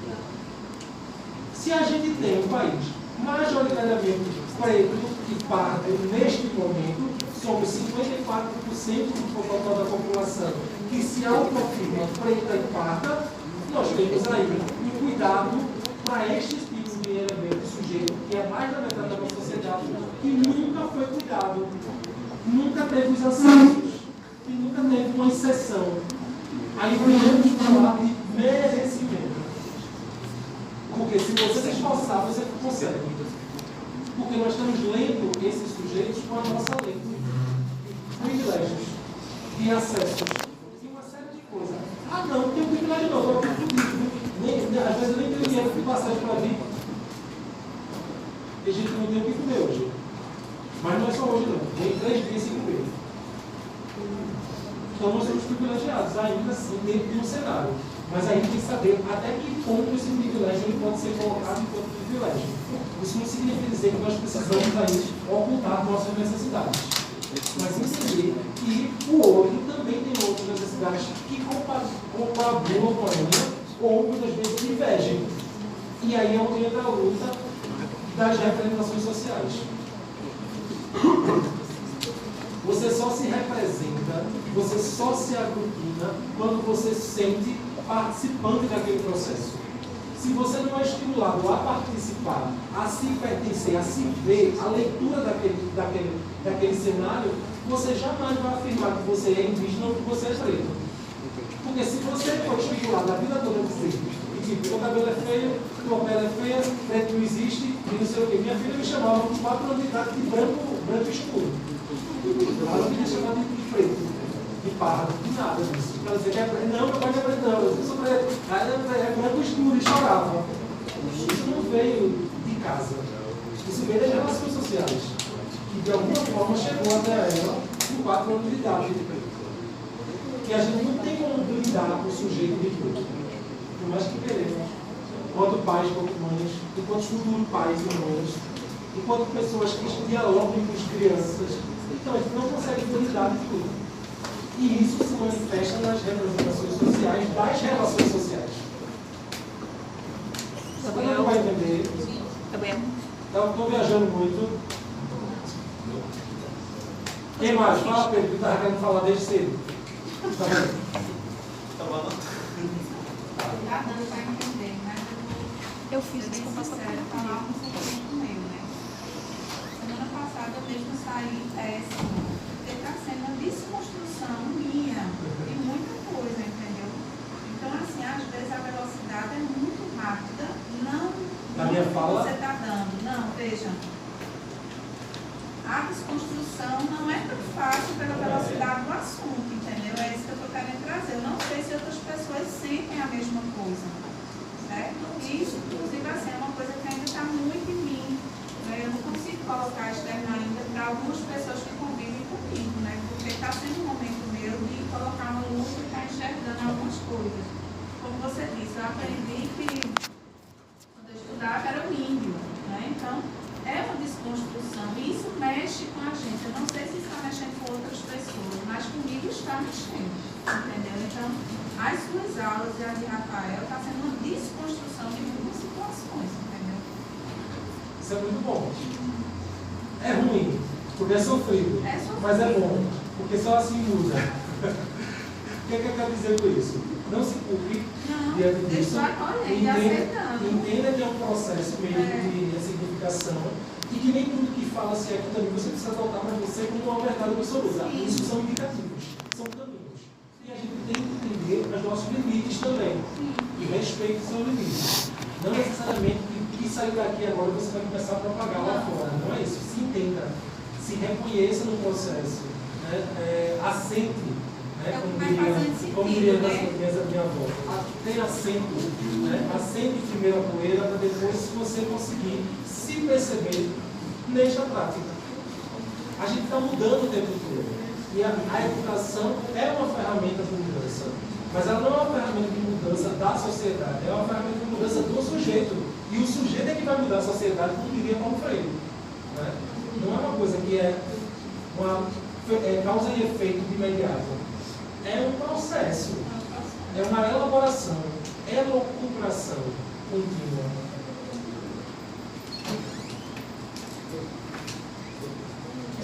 Speaker 1: Se a gente tem um país majoritariamente preto e pardo neste momento, somos 54% do total da população que se autoafirma preta e parda, nós temos aí um cuidado para este tipo de elemento sujeito, que é mais da metade da nossa sociedade, que nunca foi cuidado, nunca teve os acessos, que nunca teve uma exceção. Aí podemos falar de merecimento. Porque se você se esforçar, você consegue. Porque nós estamos lendo esses sujeitos com a nossa lei. Privilégios e acessos e uma série de coisas. Ah, não tenho privilégio não, estou aqui tudo. Às vezes eu nem tenho dinheiro de passagem para vir. Tem gente que não tem o que comer hoje. Mas não é só hoje não. Tem 3 dias sem comer. Então nós somos privilegiados, ainda assim, dentro de um cenário. Mas aí tem que saber até que ponto esse privilégio ele pode ser colocado enquanto privilégio. Isso não significa dizer que nós precisamos aí ocultar nossas necessidades. Mas entender que o outro também tem outras necessidades que coabulam com a minha, ou muitas vezes divergem. E aí é onde entra a luta das representações sociais. Você só se representa, você só se aglutina quando você se sente participante daquele processo. Se você não é estimulado a participar, a se pertencer, a se ver, a leitura daquele cenário, você jamais vai afirmar que você é indígena ou que você é preto. Porque se você for estimulado a vida toda a dizer que tipo, seu cabelo é feio, tua pele é feia, preto não existe, e não sei o quê. Minha filha me chamava com 4 anos de idade de branco escuro. Ela não queria chamar de preto, de pardo, de nada disso. Ela dizia que é preto. Não, meu pai não é preto, não. Eu sou preto. Aí é branco escuro e chorava. Isso não veio de casa. Isso veio das relações sociais. Que de alguma forma chegou até ela com 4 anos de idade. Que a gente não tem como lidar com o sujeito de preto. Por mais que queremos. Enquanto pais, enquanto mães, enquanto futuros pais e mães, enquanto pessoas que dialogam com as crianças. Então, a gente não consegue lidar de tudo. E isso se manifesta nas representações sociais das relações sociais. Você não vai entender. Então, estou viajando muito. Quem mais? Fala, Pedro, que estava querendo falar desde cedo. Tá vendo?
Speaker 2: Tá bom?
Speaker 5: Tá dando para entender, mas eu fiz isso com falar um sentimento meu, né? Semana passada eu mesmo saí péssimo, porque está sendo uma desconstrução minha de muita coisa, entendeu? Então, assim, às vezes a velocidade é muito rápida, não
Speaker 1: Na minha fala?
Speaker 5: você está dando. Não, veja. A desconstrução não é tão fácil pela velocidade do assunto, entendeu? É isso que eu estou querendo trazer. Eu não sei se outras pessoas sentem a mesma coisa, certo? Isso, inclusive, assim, é uma coisa que ainda está muito em mim, né? Eu não consigo colocar externa ainda para algumas pessoas que convivem comigo, né? Porque está sendo um momento meu de colocar no luz e estar enxergando algumas coisas. Como você disse, eu aprendi que quando eu estudava era o índio, né? Então, é uma desconstrução e isso mexe com a gente. Eu não sei se está mexendo com outras pessoas, mas comigo está mexendo, entendeu? Então, as suas aulas e a de Rafael está sendo uma desconstrução de muitas situações, entendeu?
Speaker 1: Isso é muito bom. É ruim, porque é sofrido.
Speaker 5: É sofrido.
Speaker 1: Mas é bom, porque só assim muda. O que é que eu quero dizer com isso? Não se culpe diante disso. Entenda que é um processo mesmo de ressignificação e que nem tudo que fala-se aqui também você precisa adotar para você como uma verdade absoluta. Isso são indicativos, são caminhos. E a gente tem que entender os nossos limites também. E respeite os seus limites. Não necessariamente que sair daqui agora você vai começar a propagar lá fora. Não é isso. Se entenda, se reconheça no processo, né? Assente. Como diria minha avó, tem assento, né? Assente primeiro a poeira para depois, se você conseguir se perceber nesta prática. A gente está mudando o tempo todo. E a educação é uma ferramenta de mudança. Mas ela não é uma ferramenta de mudança da sociedade, é uma ferramenta de mudança do sujeito. E o sujeito é que vai mudar a sociedade, como diria Paulo Freire. Né? Não é uma coisa que é causa e efeito de imediato. É um processo, é uma elaboração, é uma recuperação contínua.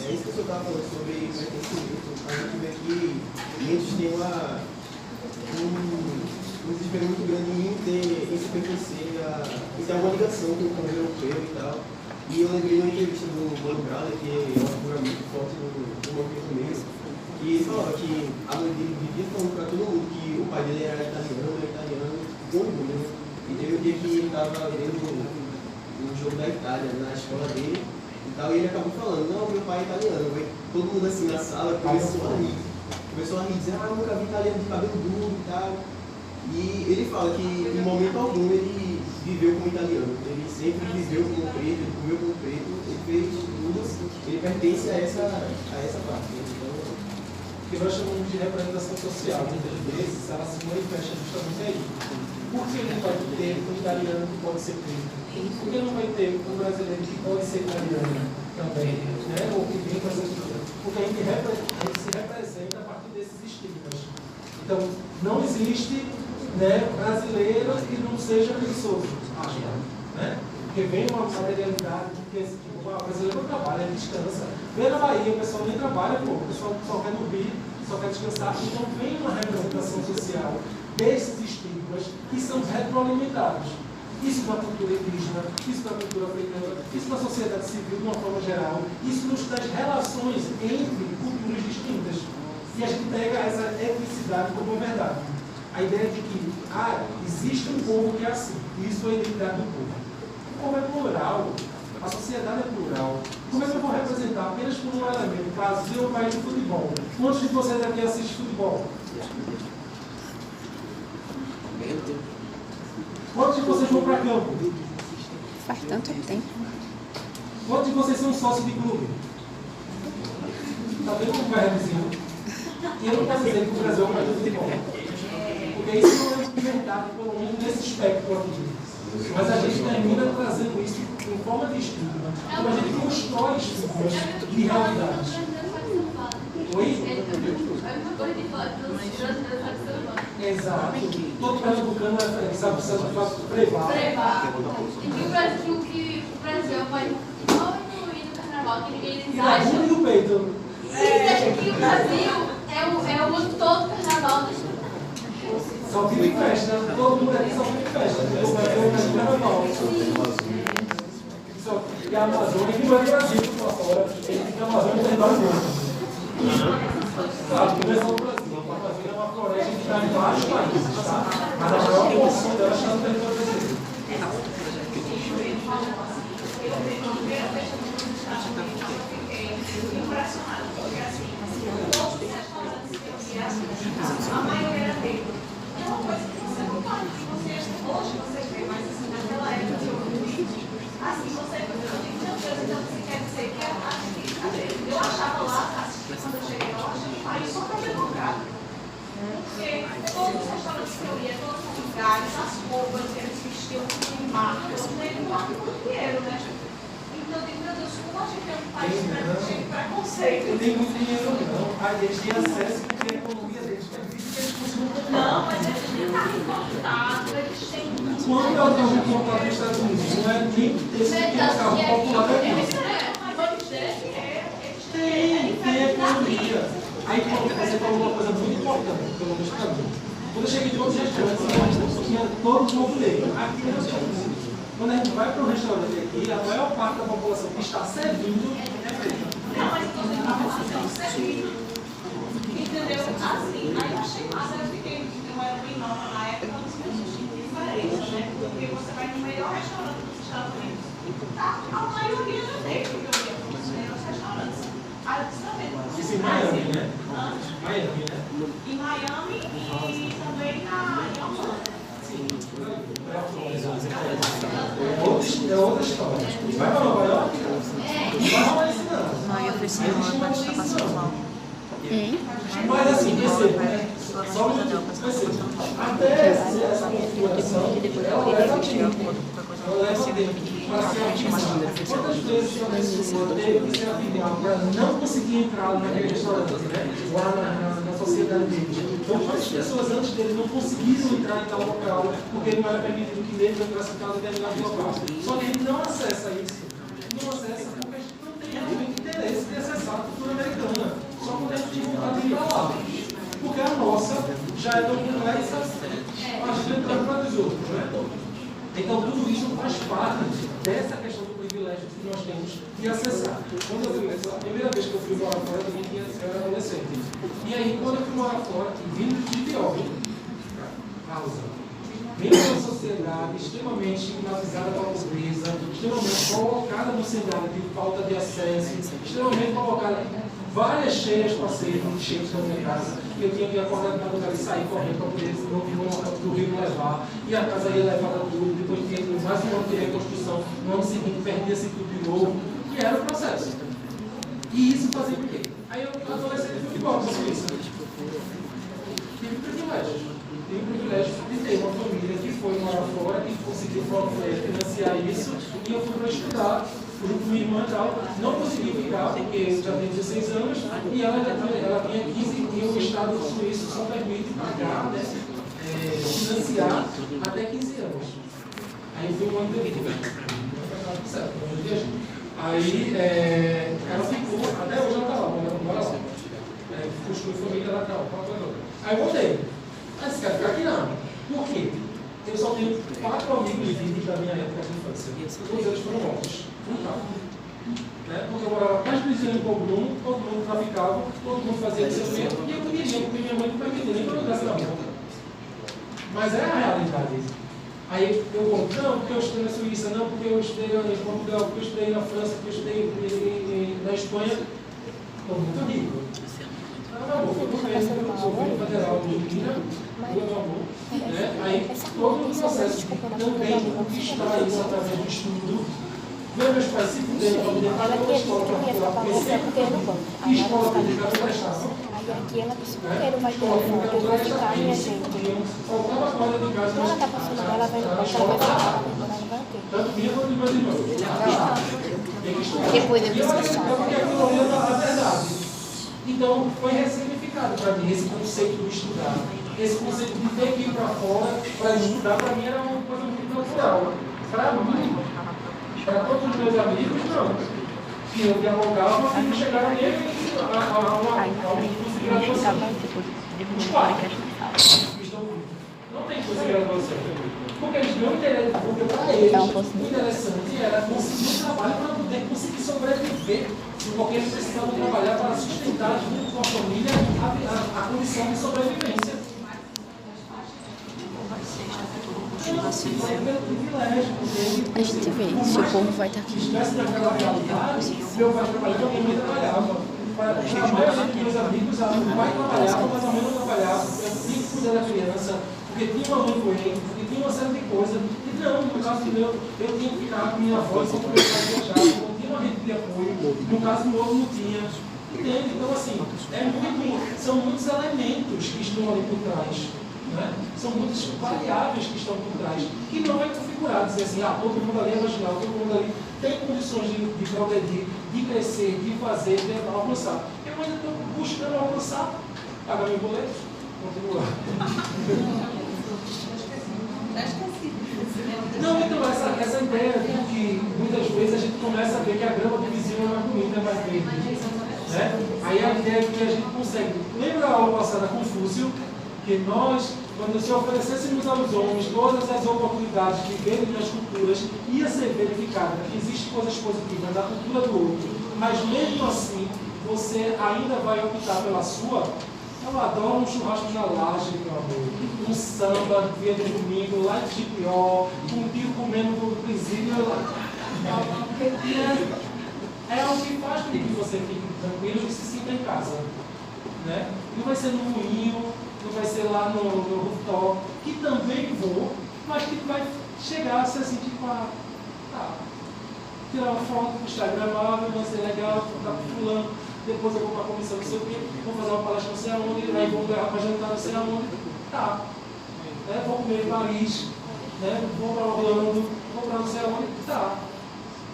Speaker 10: É isso que o senhor estava falando sobre pertencimento. A gente vê que muitos têm um desespero muito grande em se pertencer, em ter alguma ligação com o povo europeu e tal. E eu lembrei de uma entrevista do Mano Brother, que é uma figura muito forte no movimento negro, e ele falava que a mãe dele vivia falando para todo mundo que o pai dele era italiano, com orgulho. E teve um dia que ele estava vendo um jogo da Itália na escola dele e tal, e ele acabou falando, não, meu pai é italiano. Aí todo mundo assim na sala começou a rir, dizer, eu nunca vi italiano de cabelo duro e tal. E ele fala que em momento algum ele viveu como italiano, ele sempre viveu como preto, ele comeu como preto, ele fez tudo, ele pertence a essa parte. Então,
Speaker 1: que nós chamamos de representação social, muitas vezes ela se manifesta justamente aí. Por que não vai ter um italiano que pode ser preto? Por que não vai ter um brasileiro que pode ser italiano também? Né? Ou que vem fazer tudo? Porque a gente se representa a partir desses estigmas. Então, não existe, né, brasileiro que não seja preguiçoso, acho, né? Porque vem uma materialidade que tipo, o brasileiro não trabalha, ele descansa. Vem na Bahia, o pessoal nem trabalha, pô, o pessoal só quer dormir, só quer descansar. Então vem uma representação social desses estigmas que são retroalimentados. Isso na cultura indígena, isso na cultura africana, isso na sociedade civil de uma forma geral, isso nas relações entre culturas distintas. E a gente pega essa etnicidade como uma verdade. A ideia de que existe um povo que é assim, e isso é a identidade do povo. O povo é plural, a sociedade é plural. Como é que eu vou representar apenas por um elemento? Brasil é um país de futebol. Quantos de vocês aqui assistem futebol? Quantos de vocês vão para campo?
Speaker 11: Faz tanto tempo.
Speaker 1: Quantos de vocês são sócios de clube? Está vendo como vai reduzindo? E eu não posso dizer que o Brasil é um país de futebol. Porque isso não é verdade, pelo menos nesse espectro aqui. Mas a gente termina trazendo isso em forma de estudo. Então a gente constrói estudos de realidades. Oi? Exato. Todo pernambucano sabe prevar.
Speaker 3: E o Brasil é um país muito do carnaval, que eles
Speaker 1: E na
Speaker 3: acham.
Speaker 1: bunda e no peito.
Speaker 3: Eles acham que o Brasil é o mundo todo do carnaval.
Speaker 1: Só vive em festa, todo mundo aqui só vive em festa. O Brasil é carnaval. E a Amazônia, que não é Brasil, por fora, ele fica Amazônia em território dele. Sabe, não é só o Brasil. A Amazônia é uma floresta que está em vários países, tá? Mas a maior porção dela está no território brasileiro.
Speaker 6: A maioria era dele. É uma coisa que você não pode, hoje você vê, mas assim, naquela época, assim, você quer dizer que eu achava lá, quando eu cheguei lá, eu achei só para democrata. Porque todos os restaurantes que eu ia, todos os lugares, as roupas que eles vestiam em marca, tem marca por dinheiro, né? Então eu digo, meu Deus, como a gente é um país cheio de preconceito?
Speaker 1: Não tem muito dinheiro, não. Eles têm acesso porque a economia deles permite que eles consigam comprar.
Speaker 6: Não, mas eles têm carro importado, eles têm.
Speaker 1: Quando é o carro importado dos Estados Unidos? Não é nem esse que é o carro popular daqui. Tem economia. Aí você falou uma coisa muito importante, pelo menos para mim. Quando eu cheguei em todos os restaurantes, tinha todos novo negro. Aqui não tinha muito. Quando a gente vai para um restaurante aqui, a maior parte da população que está servindo é preta.
Speaker 6: Não, mas você está servindo. Entendeu? Assim, aí eu achei massa, eu era bem nova na época, eu não tinha diferença, né? Porque você vai no melhor restaurante dos Estados Unidos, tá? A maioria já tem, porque eu ia para os melhores restaurantes. Aí eu disse também.
Speaker 1: Isso em Miami, né? Miami, né?
Speaker 6: Em Miami e também em Orlando.
Speaker 1: assim. É outra história. Vai para Nova York? Não vai rolar isso não.
Speaker 4: Mãe, eu preciso de uma tá passando mal.
Speaker 1: Mas assim, perceba, só um minuto, perceba. Até essa configuração, ela leva tempo. Ela leva tempo para ser ativada. Quantas vezes a pessoa teve que ser ativada para não conseguir entrar naquele restaurante, né? Lá na sociedade dele. Então, quantas pessoas antes dele não conseguiram entrar em tal local porque não era permitido que ele entrasse em tal determinado local. Só que a gente não acessa isso. Não acessa porque a gente não tem realmente interesse de acessar a cultura americana. Só quando a gente tem vontade de ir para lá. Porque a nossa já é tão complexa, a gente entrando para os outros, né? Então, tudo isso faz parte dessa questão do privilégio que nós temos de acessar. Quando eu fui, a primeira vez que eu fui morar fora, eu também era adolescente. E aí, quando eu fui morar fora, vindo de pior, causa. Vindo de uma sociedade extremamente estigmatizada pela pobreza, extremamente colocada no cenário de falta de acesso, extremamente colocada várias cheias para serem cheias na minha casa. Eu tinha que acordar de madrugada e sair correndo para poder do rio me levar. E a casa ia levar tudo, depois tinha mais um ano de reconstrução. No ano seguinte, perdia-se tudo de novo. E era o processo. E isso fazia por quê? Aí eu, adolescente, fui embora para a Suíça. Tive privilégios. Tive o privilégio de ter uma família que foi morar fora, que conseguiu financiar isso. E eu fui para estudar. Junto com minha irmã e tal, não consegui ficar, porque eu já tenho 16 anos, e ela tinha 15, e o Estado suíço só permite pagar, né, financiar até 15 anos. Aí foi um ano depois. Certo, aí ela ficou, até hoje ela está lá, mora lá. Construiu família lá, tal. Aí eu voltei. Aí esse cara fica aqui não. Por quê? Eu só tenho 4 amigos vivos da minha época de infância. Todos eles foram mortos. Né? Porque eu morava mais vizinho do Povo Bruno, todo mundo traficava, todo mundo fazia o seu mesmo, e eu não queria, porque minha mãe não permitia nem que eu jogasse na boca. Mas é a realidade. Aí eu vou, não, porque eu estudei na Suíça, não, porque eu estudei em Portugal, porque eu estudei na França, porque eu estudei na Espanha. Estou muito rico. Acabou, foi por meio do governo federal de Minas, aí todo o processo também conquistar isso através do estudo. Meus pais se puderam para poder pagar uma escola particular, porque escola pública não prestava.
Speaker 11: Aqui ela disse, porque não vai ter fome, eu vou ficar, minha gente.
Speaker 1: Faltava coisa de casa.
Speaker 11: Ela está passando, ela vai no banco, ela vai ter.
Speaker 1: Tanto minha quanto de meus irmãos.
Speaker 11: Depois eu vou fechar.
Speaker 1: Porque aquilo ali era a verdade. Então, foi ressignificado para mim esse conceito de estudar. Esse conceito de ter que ir para fora para estudar, para mim era uma coisa muito natural. Para mim, para todos os meus amigos, não. Que eu dialogava e não chegaram nem a um curso de graduação. Os quatro estão não tem curso de graduação. Porque eles não interessam, porque para eles o interessante era conseguir um trabalho para poder conseguir sobreviver. Porque eles precisavam trabalhar para sustentar junto com a família a condição de sobrevivência.
Speaker 11: A gente vê se o povo vai estar aqui.
Speaker 1: Se estivesse naquela realidade, meu pai trabalhava, minha mãe trabalhava. A maioria dos meus amigos, o pai trabalhava, mas a mãe não trabalhava. Eu tinha que cuidar da criança, porque tinha uma mãe doente, porque tinha uma série de coisas. E não, no caso do meu, eu tinha que ficar com minha avó só para viajar, não tinha uma rede de apoio. No caso do outro, não tinha. Entende? Então, assim, são muitos elementos que estão ali por trás. Né? São muitas variáveis que estão por trás, que não é configurado, dizer assim, todo mundo ali é marginal, todo mundo ali tem condições de progredir, de crescer, de fazer, de alcançar. Eu ainda estou buscando alcançar, pagar meu boleto, continuar. Não, então essa ideia de que muitas vezes a gente começa a ver que a grama do vizinho é mais bonita, é mais verde. Né? Aí a ideia é que a gente consegue. Lembra a aula passada Confúcio? Que nós, quando se oferecêssemos aos homens todas as oportunidades de viverem nas culturas, ia ser verificado que existem coisas positivas na cultura do outro, mas mesmo assim, você ainda vai optar pela sua. Eu adoro um churrasco na laje, meu amor. Um samba, dia de domingo, lá de Chipió, um tio comendo no presídio. É o que faz com que você fique tranquilo e se sinta em casa. Né? Não vai ser no moinho, não vai ser lá no rooftop, que também vou, mas que vai chegar a ser assim, tipo, tirar uma foto, instagramável, vai ser legal, vou para fulano, depois eu vou para a comissão não sei o quê, vou fazer uma palestra não sei aonde, aí vou levar para jantar não sei aonde, vou comer em Paris, vou para Orlando, vou para não sei aonde,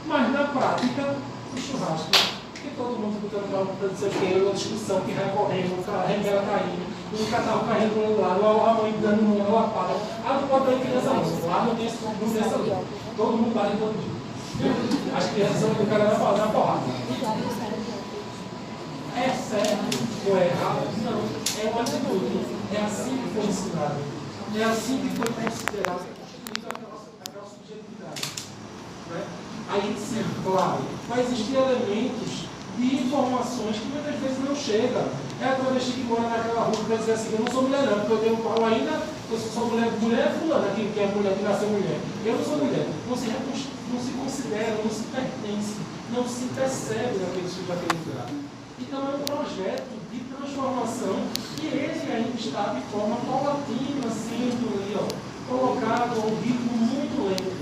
Speaker 1: mas na prática, o churrasco, que todo mundo botando para não sei o quê, uma discussão que vai correndo, a remela caindo, o catarro caindo para o outro lado, a mãe dando uma lapada, não pode dar criança não tem essa lei, todo mundo bate todo dia. As crianças são educadas na porrada. É certo ou é errado? Não. É uma atitude. É assim que foi ensinado. É assim que foi considerado. Constituída aquela subjetividade. Aí sim, claro, vai existir elementos de informações que muitas vezes não chegam. É a travesti que mora naquela rua que vai dizer assim, eu não sou mulher não, porque eu tenho um pau ainda, eu sou mulher fulana, que é mulher, que nasceu mulher. Eu não sou mulher. Não se considera, não se pertence, não se percebe naquele lugar. Então é um projeto de transformação que ele ainda está de forma paulatina, sendo ali, colocado a um ritmo muito lento.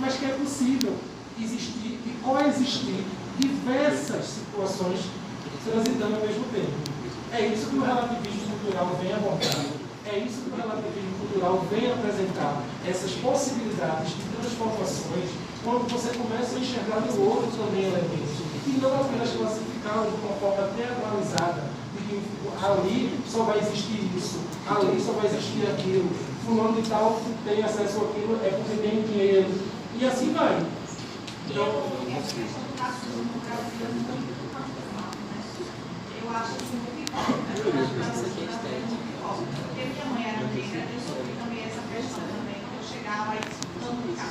Speaker 1: Mas que é possível existir e coexistir diversas situações transitando ao mesmo tempo. É isso que o relativismo cultural vem abordar. É isso que o relativismo cultural vem apresentar, essas possibilidades de transformações, quando você começa a enxergar no outro também elementos, e não apenas classificá-lo de uma forma teatralizada, de que ali só vai existir isso, ali só vai existir aquilo, fulano de tal tem acesso àquilo é porque tem dinheiro, e assim vai. Então,
Speaker 6: eu acho assim muito importante, porque minha mãe era negra, eu sofri também essa questão também, quando eu chegava e a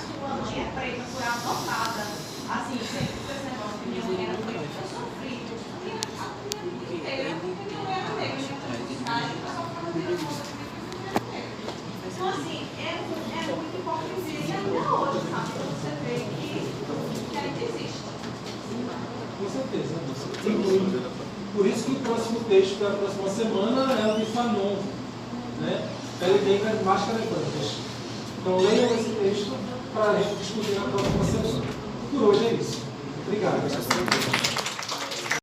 Speaker 6: sua mãe é preta por adotada, assim, sempre esse negócio que minha mãe era preta, eu sofri, a minha vida inteira, porque minha mãe era negra, minha mãe era negra, eu só ficava virando moça porque minha mãe era negra. Então assim, é muito hipocrisia, e ainda hoje, sabe, você vê que ainda existe.
Speaker 1: Com certeza. Por isso que o próximo texto da próxima semana é o de Fanon, Pele negra, máscara e brancas. Então leiam esse texto para a gente discutir na próxima semana. Por hoje é isso. Obrigado.